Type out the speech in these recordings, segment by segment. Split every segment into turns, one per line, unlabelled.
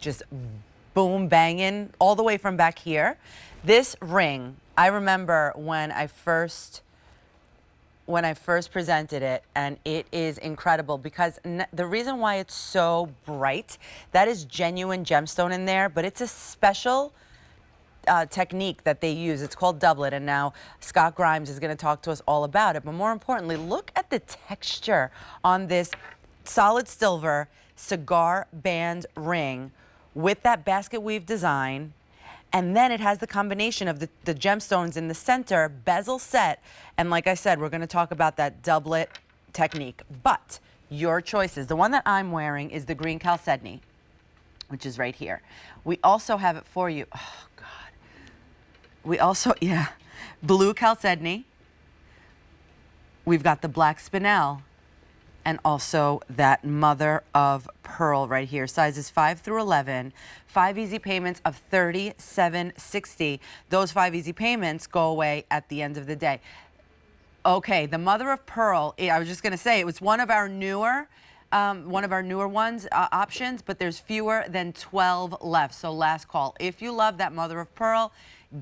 just boom banging all the way from back here. This ring, I remember when I first presented it, and it is incredible because the reason why it's so bright, that is genuine gemstone in there, but it's a special technique that they use. It's called doublet, and now Scott Grimes is going to talk to us all about it. But more importantly, look at the texture on this solid silver cigar band ring with that basket weave design. And then it has the combination of the gemstones in the center, bezel set. And like I said, we're going to talk about that doublet technique. But your choices. The one that I'm wearing is the green chalcedony, which is right here. We also have it for you. Oh, God. We also, yeah, blue chalcedony. We've got the black spinel. And also that mother of pearl right here. Sizes 5 through 11. 5 easy payments of $37.60. Those 5 easy payments go away at the end of the day. Okay, the mother of pearl, I was just going to say, it was one of our newer ones, options, but there's fewer than 12 left. So last call. If you love that mother of pearl,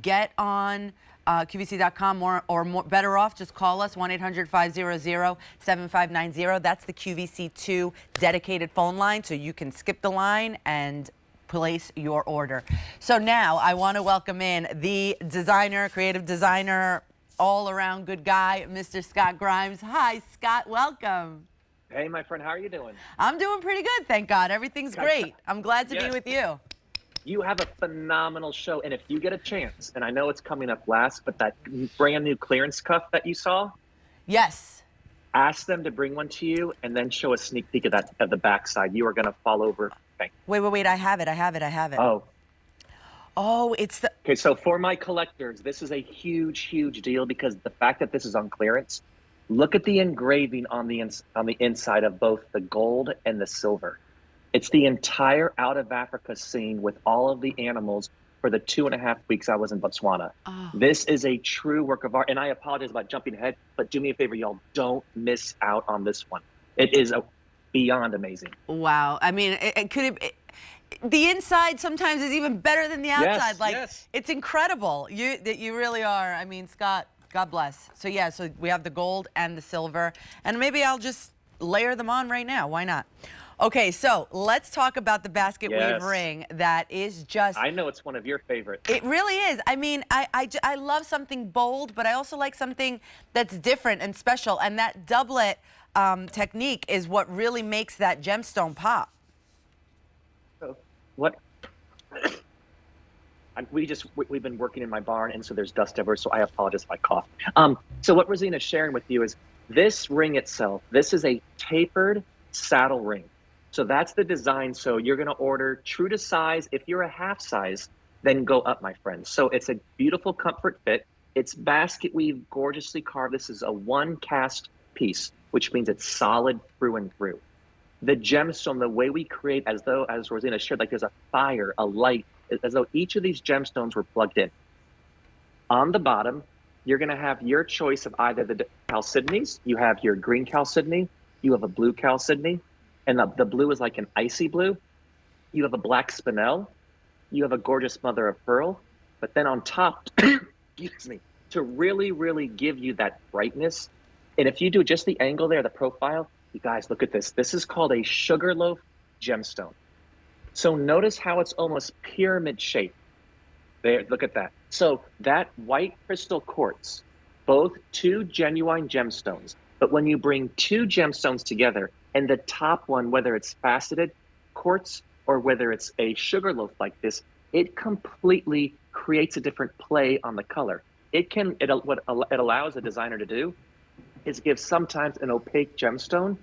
get on QVC.com, or better off, just call us, 1-800-500-7590. That's the QVC2 dedicated phone line, so you can skip the line and place your order. So now I want to welcome in the designer, creative designer, all-around good guy, Mr. Scott Grimes. Hi, Scott. Welcome.
Hey, my friend. How are you doing?
I'm doing pretty good, thank God. Everything's great. I'm glad to be with you.
You have a phenomenal show, and if you get a chance, and I know it's coming up last, but that brand new clearance cuff that you saw,
yes,
ask them to bring one to you, and then show a sneak peek of that of the backside. You are going to fall over.
Wait! I have it. Oh, it's the.
Okay, so for my collectors, this is a huge deal because the fact that this is on clearance. Look at the engraving on the inside of both the gold and the silver. It's the entire Out of Africa scene with all of the animals for the 2.5 weeks I was in Botswana. Oh. This is a true work of art, and I apologize about jumping ahead, but do me a favor, y'all, don't miss out on this one. It is beyond amazing.
Wow. I mean, the inside sometimes is even better than the outside.
Yes.
It's incredible. You really are. I mean, Scott, God bless. So yeah, so we have the gold and the silver, and maybe I'll just layer them on right now. Why not? Okay, so let's talk about the basket weave ring that is just...
I know it's one of your favorites.
It really is. I mean, I love something bold, but I also like something that's different and special. And that doublet technique is what really makes that gemstone pop.
So what... We've been working in my barn, and so there's dust everywhere, so I apologize if I cough. So what Rosina's sharing with you is this ring itself, this is a tapered saddle ring. So that's the design. So you're going to order true to size. If you're a half size, then go up, my friend. So it's a beautiful comfort fit. It's basket weave, gorgeously carved. This is a one cast piece, which means it's solid through and through. The gemstone, the way we create, as Rosina shared, like there's a fire, a light, as though each of these gemstones were plugged in. On the bottom, you're going to have your choice of either the chalcedonies. You have your green chalcedony. You have a blue chalcedony. And the blue is like an icy blue. You have a black spinel. You have a gorgeous mother of pearl. But then on top, excuse me, to really give you that brightness. And if you do just the angle there, the profile, you guys, look at this. This is called a Sugarloaf Gemstone. So notice how it's almost pyramid shaped. There, look at that. So that white crystal quartz, both two genuine gemstones. But when you bring two gemstones together, and the top one, whether it's faceted quartz or whether it's a sugarloaf like this, it completely creates a different play on the color. What it allows a designer to do is give sometimes an opaque gemstone,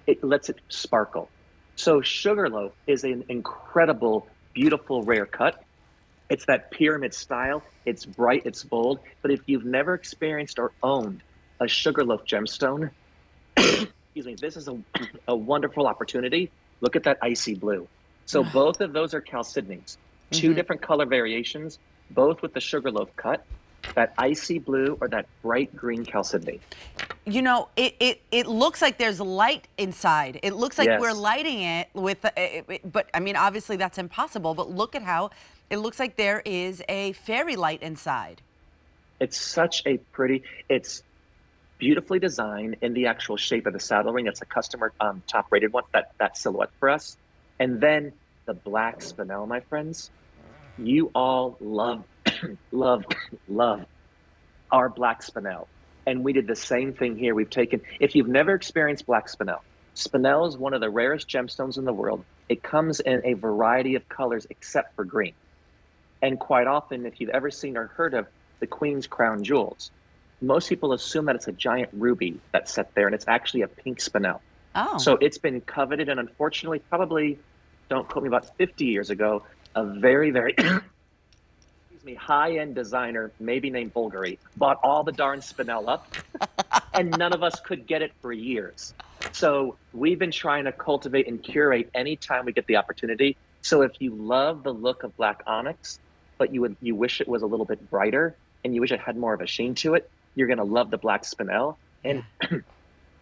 it lets it sparkle. So Sugarloaf is an incredible, beautiful, rare cut. It's that pyramid style. It's bright, it's bold. But if you've never experienced or owned a Sugarloaf gemstone, excuse me, this is a wonderful opportunity. Look at that icy blue. So both of those are chalcedonies, two different color variations, both with the Sugarloaf cut. that icy blue or that bright green chalcedony.
You know, it looks like there's light inside. It looks like
Yes.
we're lighting it with, but I mean, obviously that's impossible. But look at how it looks like there is a fairy light inside.
It's such a pretty, it's beautifully designed in the actual shape of the saddle ring. It's a customer top rated one, that silhouette for us. And then the black spinel, my friends. You all love, love, love our black spinel. And we did the same thing here. We've taken, if you've never experienced black spinel, spinel is one of the rarest gemstones in the world. It comes in a variety of colors except for green. And quite often, if you've ever seen or heard of the Queen's crown jewels, most people assume that it's a giant ruby that's set there, and it's actually a pink spinel.
Oh.
So it's been coveted, and unfortunately, probably, don't quote me, about 50 years ago, a very, very excuse me, high-end designer, maybe named Bulgari, bought all the darn spinel up, and none of us could get it for years. So we've been trying to cultivate and curate anytime we get the opportunity. So if you love the look of black onyx, but you wish it was a little bit brighter, and you wish it had more of a sheen to it, you're going to love the black spinel. And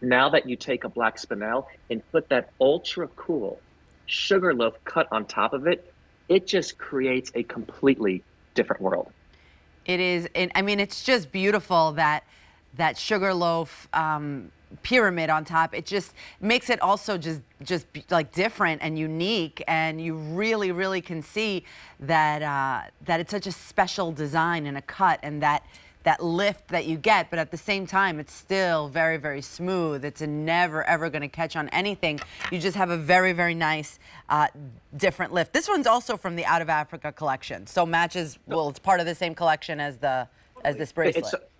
now that you take a black spinel and put that ultra cool Sugarloaf cut on top of it, it just creates a completely different world.
It is, and I mean, it's just beautiful that Sugarloaf pyramid on top. It just makes it also just like different and unique, and you really, really can see that that it's such a special design and a cut, and that lift that you get, but at the same time, it's still very, very smooth. It's never, ever going to catch on anything. You just have a very, very nice, different lift. This one's also from the Out of Africa collection, so matches. Well, it's part of the same collection as this bracelet.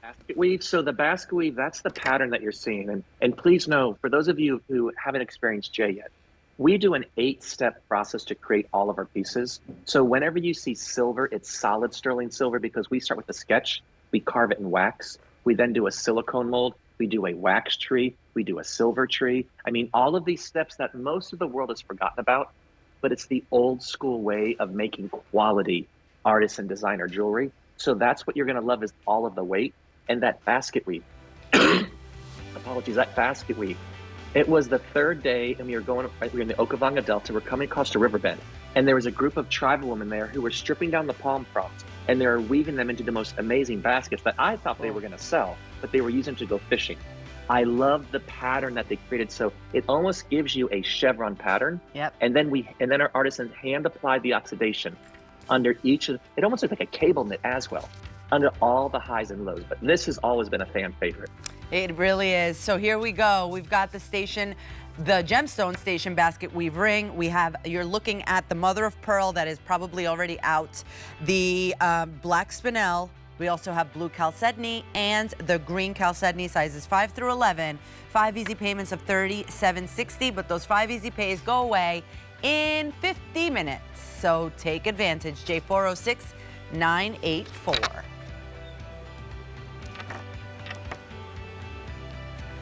Basketweave. So the Basketweave, that's the pattern that you're seeing. And please know, for those of you who haven't experienced Jay yet, we do an 8-step process to create all of our pieces. So whenever you see silver, it's solid sterling silver because we start with the sketch, we carve it in wax, we then do a silicone mold, we do a wax tree, we do a silver tree. I mean, all of these steps that most of the world has forgotten about, but it's the old school way of making quality artisan designer jewelry. So that's what you're gonna love, is all of the weight. And that Basketweave, apologies, that Basketweave. It was the third day, and we were in the Okavanga Delta. We're coming across a riverbed, and there was a group of tribal women there who were stripping down the palm fronds, and they were weaving them into the most amazing baskets that I thought they were going to sell, but they were using to go fishing. I love the pattern that they created. So it almost gives you a chevron pattern.
Yep.
And then our artisans hand applied the oxidation under each of. It almost looks like a cable knit as well, under all the highs and lows. But this has always been a fan favorite.
It really is. So here we go. We've got the station, the gemstone station Basketweave ring. You're looking at the mother of pearl that is probably already out. The black spinel. We also have blue chalcedony and the green chalcedony, sizes 5 through 11. 5 easy payments of $37.60, but those 5 easy pays go away in 50 minutes. So take advantage. J406-984.